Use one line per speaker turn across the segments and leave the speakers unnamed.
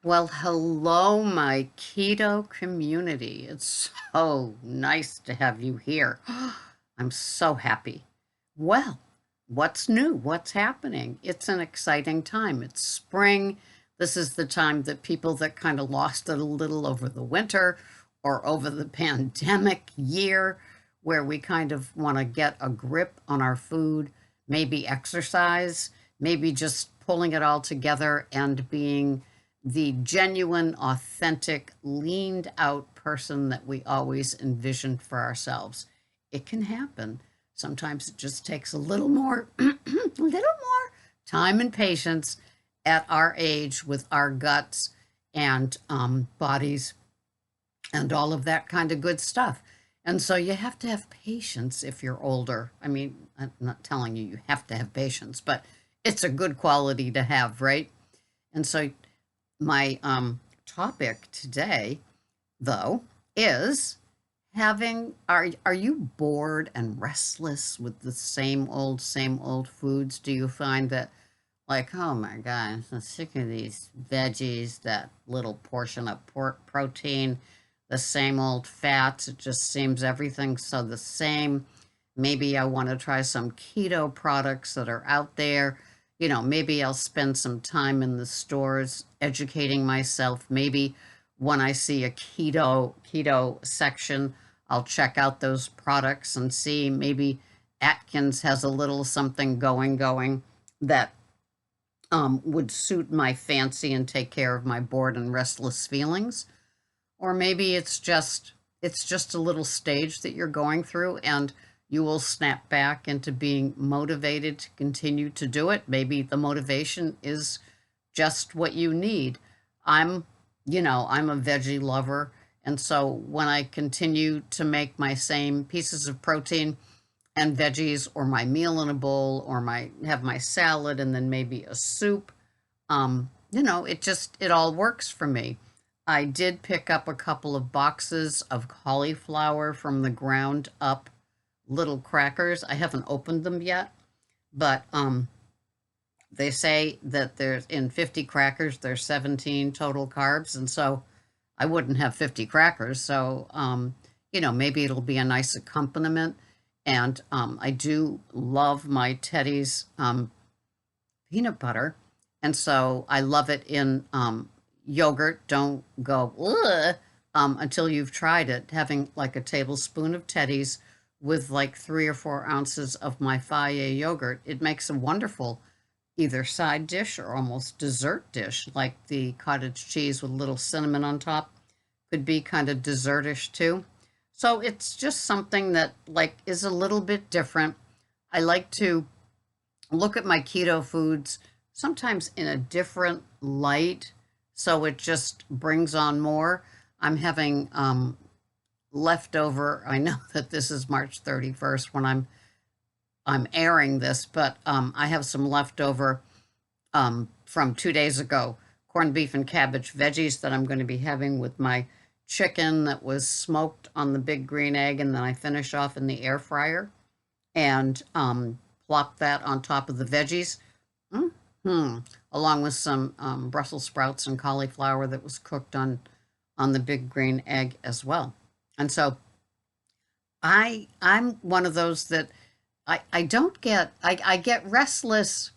Well, hello, my keto community. It's so nice to have you here. I'm so happy. Well, what's new? What's happening? It's an exciting time. It's spring. This is the time that people that kind of lost it a little over the winter or over the pandemic year, where we kind of want to get a grip on our food, maybe exercise, maybe just pulling it all together and being the genuine, authentic, leaned out person that we always envisioned for ourselves. It can happen. Sometimes it just takes a little more, a little more time and patience at our age with our guts and bodies and all of that kind of good stuff. And so you have to have patience if you're older. I mean, I'm not telling you you have to have patience, but it's a good quality to have, right? And so my topic today, though, is having are you bored and restless with the same old foods? Do you find that like, oh my God, I'm so sick of these veggies, that little portion of pork protein, the same old fats. It just seems everything's so the same. Maybe I want to try some keto products that are out there. Maybe I'll spend some time in the stores educating myself. Maybe when I see a keto section, I'll check out those products and see maybe Atkins has a little something going that would suit my fancy and take care of my bored and restless feelings. Or maybe it's just a little stage that you're going through and you will snap back into being motivated to continue to do it. Maybe the motivation is just what you need. I'm a veggie lover, and so when I continue to make my same pieces of protein and veggies or my meal in a bowl or my have my salad and then maybe a soup, it all works for me. I did pick up a couple of boxes of cauliflower from the ground up little crackers. I haven't opened them yet, but they say that there's in 50 crackers there's 17 total carbs, and so I wouldn't have 50 crackers. So maybe it'll be a nice accompaniment. And I do love my Teddy's peanut butter, and so I love it in yogurt. Don't go ugh, until you've tried it. Having like a tablespoon of Teddy's with like 3 or 4 ounces of my Faye yogurt, it makes a wonderful either side dish or almost dessert dish, like the cottage cheese with a little cinnamon on top could be kind of dessertish too. So it's just something that like is a little bit different. I like to look at my keto foods sometimes in a different light, so it just brings on more. I'm having leftover. I know that this is March 31st when I'm airing this, but I have some leftover from 2 days ago corned beef and cabbage veggies that I'm going to be having with my chicken that was smoked on the big green egg, and then I finish off in the air fryer and plop that on top of the veggies, hmm along with some Brussels sprouts and cauliflower that was cooked on the big green egg as well. And so I'm one of those that I don't get I get restless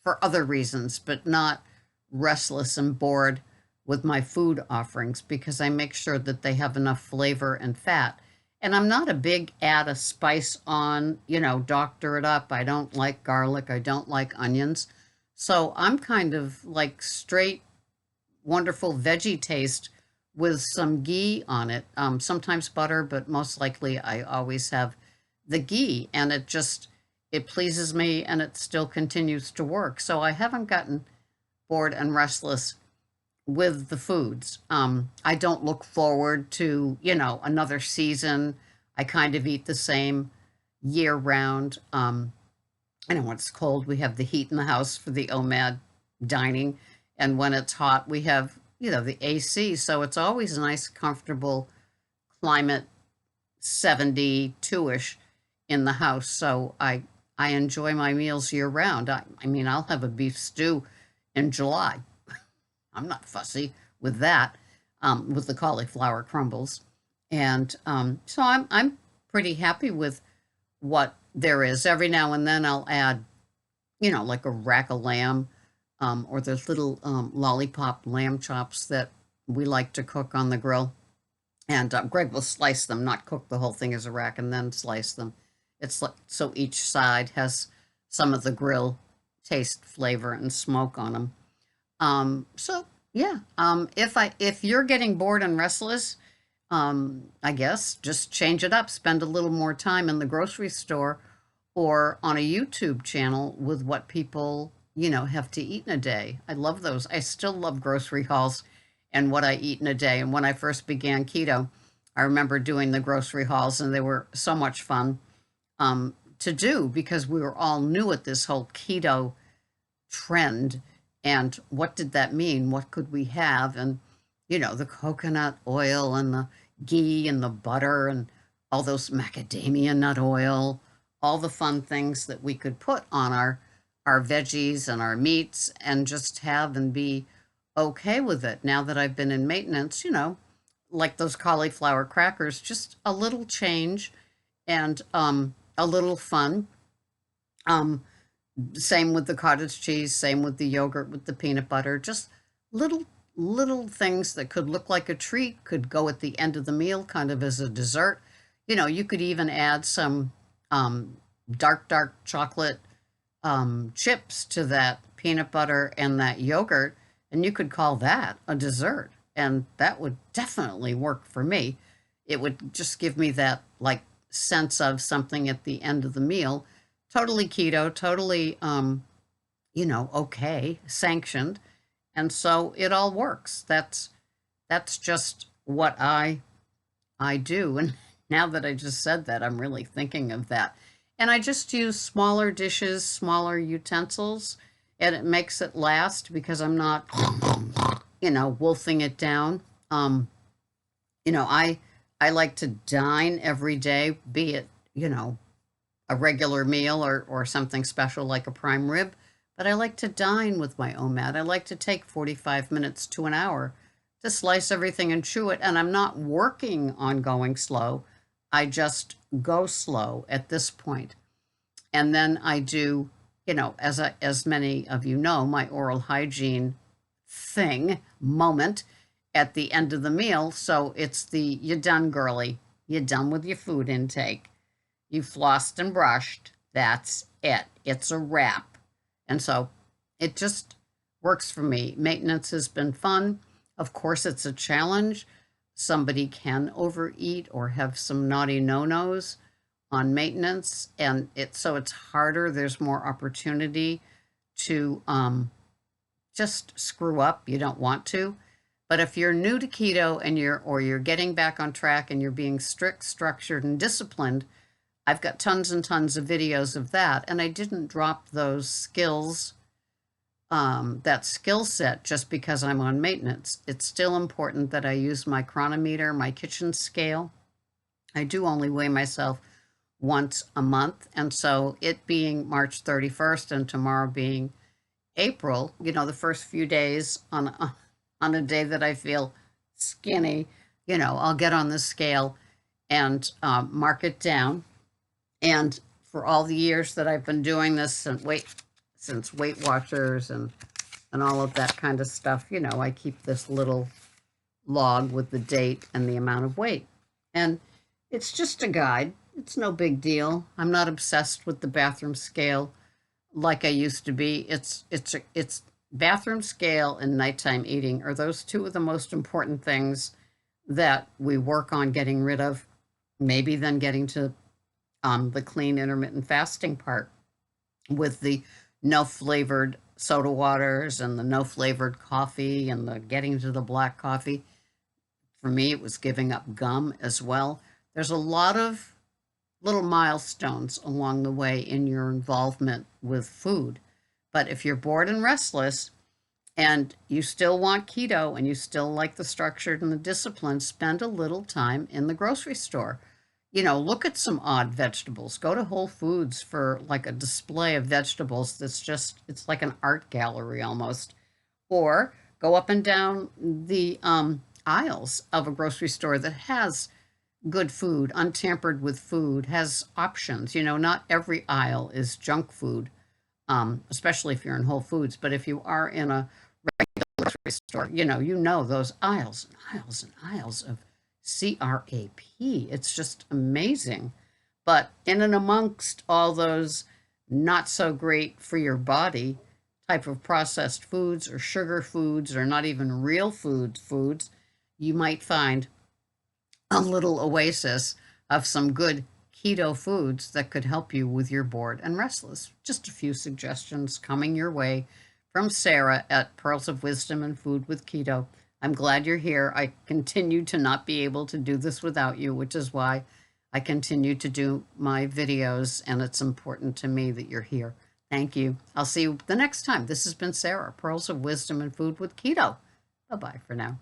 for other reasons, but not restless and bored with my food offerings because I make sure that they have enough flavor and fat. And I'm not a big add a spice on, doctor it up. I don't like garlic. I don't like onions. So I'm kind of like straight, wonderful veggie taste with some ghee on it. Sometimes butter, but most likely I always have the ghee, and it pleases me, and it still continues to work. So I haven't gotten bored and restless with the foods. I don't look forward to, another season. I kind of eat the same year round. And when it's cold, we have the heat in the house for the OMAD dining. And when it's hot, we have, the AC. So it's always a nice, comfortable climate, 72-ish in the house. So I enjoy my meals year round. I mean, I'll have a beef stew in July. I'm not fussy. with that, with the cauliflower crumbles. And so I'm pretty happy with what there is. Every now and then I'll add, like a rack of lamb, or those little lollipop lamb chops that we like to cook on the grill. And Greg will slice them, not cook the whole thing as a rack and then slice them. It's like so each side has some of the grill taste, flavor, and smoke on them. So yeah, if you're getting bored and restless, I guess just change it up. Spend a little more time in the grocery store or on a YouTube channel with what people, have to eat in a day. I love those. I still love grocery hauls and what I eat in a day. And when I first began keto, I remember doing the grocery hauls, and they were so much fun to do because we were all new at this whole keto trend. And what did that mean? What could we have? And, the coconut oil and the ghee and the butter and all those macadamia nut oil, all the fun things that we could put on our veggies and our meats and just have and be okay with it. Now that I've been in maintenance, like those cauliflower crackers, just a little change and a little fun. Um, Same with the cottage cheese, same with the yogurt, with the peanut butter, just little things that could look like a treat could go at the end of the meal, kind of as a dessert. You could even add some dark chocolate chips to that peanut butter and that yogurt, and you could call that a dessert. And that would definitely work for me. It would just give me that like sense of something at the end of the meal. Totally keto, totally, okay, sanctioned. And so it all works. That's just what I do. And now that I just said that, I'm really thinking of that. And I just use smaller dishes, smaller utensils, and it makes it last because I'm not, wolfing it down. I like to dine every day, be it, a regular meal or something special like a prime rib, but I like to dine with my OMAD. I like to take 45 minutes to an hour to slice everything and chew it. And I'm not working on going slow. I just go slow at this point. And then I do, as many of you know, my oral hygiene moment at the end of the meal. So it's the "you done, girly. You done with your food intake. You flossed and brushed. That's it. It's a wrap." And so it just works for me. Maintenance has been fun. Of course, it's a challenge. Somebody can overeat or have some naughty no-nos on maintenance, and it's harder. There's more opportunity to just screw up. You don't want to. But if you're new to keto and you're getting back on track and you're being strict, structured, and disciplined, I've got tons and tons of videos of that, and I didn't drop those skills, that skill set, just because I'm on maintenance. It's still important that I use my chronometer, my kitchen scale. I do only weigh myself once a month, and so it being March 31st and tomorrow being April, the first few days on a day that I feel skinny, I'll get on the scale and mark it down. And for all the years that I've been doing this and since Weight Watchers and all of that kind of stuff, I keep this little log with the date and the amount of weight. And it's just a guide. It's no big deal. I'm not obsessed with the bathroom scale like I used to be. It's bathroom scale and nighttime eating are those two of the most important things that we work on getting rid of. Maybe then getting to the clean intermittent fasting part with the no flavored soda waters and the no flavored coffee and the getting to the black coffee. For me, it was giving up gum as well. There's a lot of little milestones along the way in your involvement with food. But if you're bored and restless and you still want keto and you still like the structured and the discipline, spend a little time in the grocery store. Look at some odd vegetables. Go to Whole Foods for like a display of vegetables it's like an art gallery almost. Or Go up and down the aisles of a grocery store that has good food, untampered with food, has options. You know, not every aisle is junk food, especially if you're in Whole Foods. But if you are in a grocery store, you know those aisles and aisles and aisles of CRAP. It's just amazing. But in and amongst all those not so great for your body type of processed foods or sugar foods or not even real foods, you might find a little oasis of some good keto foods that could help you with your bored and restless. Just a few suggestions coming your way from Sarah at Pearls of Wisdom and Food with Keto. I'm glad you're here. I continue to not be able to do this without you, which is why I continue to do my videos, and it's important to me that you're here. Thank you. I'll see you the next time. This has been Sarah, Pearls of Wisdom and Food with Keto. Bye-bye for now.